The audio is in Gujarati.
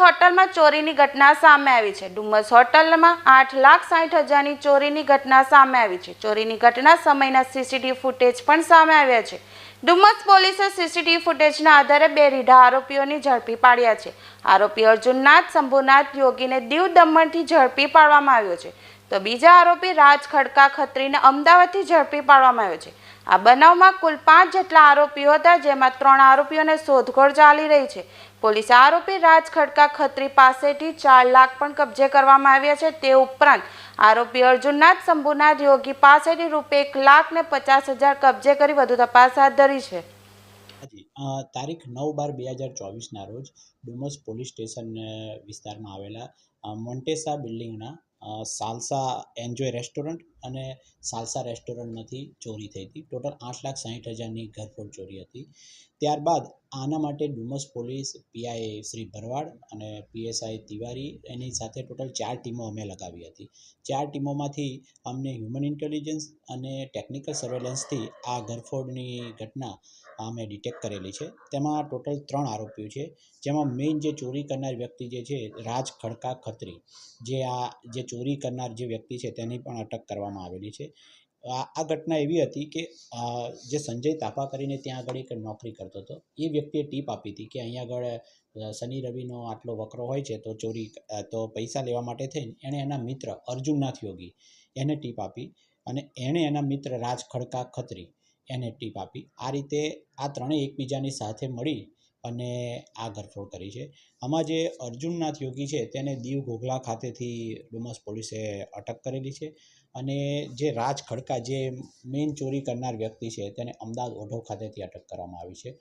હોટલમાં ચોરીની ઘટના સામે આવી છે। ડુમસ હોટલમાં 8,60,000ની ચોરીની ઘટના સામે આવી છે। ચોરીની ઘટના સમયના સીસીટીવી ફૂટેજ પણ સામે આવ્યા છે। ડુમસ પોલીસે સીસીટીવી ફૂટેજના આધારે બે રીઢા આરોપીઓને ઝડપી પાડ્યા છે। આરોપી અર્જુનનાથ શંભુનાથ યોગીને દીવ દમણથી ઝડપી પાડવામાં આવ્યો છે, તો બીજા આરોપી રાજ ખડકા ખત્રીને અમદાવાદથી ઝડપી પાડવામાં આવ્યો છે। આ બનાવમાં કુલ 5 જેટલા આરોપીઓ હતા, જેમાં 3 આરોપીઓને શોધખોળ ચાલી રહી છે। પોલીસે આરોપી રાજ ખડકા ખત્રી પાસેથી 4 લાખ પણ કબજે કરવામાં આવ્યા છે। તે ઉપરાંત આરોપી અર્જુનનાથ શંભુનાથ યોગી પાસેથી ₹1,50,000 કબજે કરી વધુ તપાસ હાથ ધરી છે। તારીખ 9/12/2024ના રોજ ડુમસ પોલીસ સ્ટેશન વિસ્તારમાં આવેલા મોન્ટેસા બિલ્ડિંગના સાલસા એન્જોય રેસ્ટોરન્ટ અને સાલસા રેસ્ટોરન્ટમાંથી ચોરી થઈ હતી। ટોટલ 8,60,000ની ઘરફોડ ચોરી હતી। ત્યારબાદ આના માટે ડુમસ પોલીસ પીઆઈ શ્રી ભરવાડ અને પીએસઆઈ તિવારી એની સાથે ટોટલ 4 ટીમો અમે લગાવી હતી। 4 ટીમોમાંથી અમને હ્યુમન ઇન્ટેલિજન્સ અને ટેકનિકલ સર્વેલન્સથી આ ઘરફોડની ઘટના અમે ડિટેક્ટ કરેલી છે। તેમાં ટોટલ 3 આરોપીઓ છે, જેમાં મેઇન જે ચોરી કરનાર વ્યક્તિ જે છે રાજ ખડકા ખત્રી, જે ચોરી કરનાર જે વ્યક્તિ છે તેની પણ અટક કરવામાં આવેલી છે। આ ઘટના એવી હતી કે જે સંજય તાપા કરીને ત્યાં આગળ એક નોકરી કરતો હતો, એ વ્યક્તિએ ટીપ આપી હતી કે અહીંયા આગળ શનિ રવિનો આટલો વકરો હોય છે, તો પૈસા લેવા માટે થઈને એણે એના મિત્ર અર્જુનનાથ યોગી એને ટીપ આપી અને એણે એના મિત્ર રાજ ખડકા ખત્રી એને ટીપ આપી। આ રીતે આ ત્રણેય એકબીજાની સાથે મળી અને આ ઘરફોડ કરી છે। આમાં જે અર્જુનનાથ યોગી છે તેને દીવ ઘોઘલા ખાતેથી ડુમસ પોલીસે અટક કરેલી છે અને જે રાજ ખડકા જે મેઇન ચોરી કરનાર વ્યક્તિ છે તેને અમદાવાદ ઓઢવ ખાતેથી અટક કરવામાં આવી છે।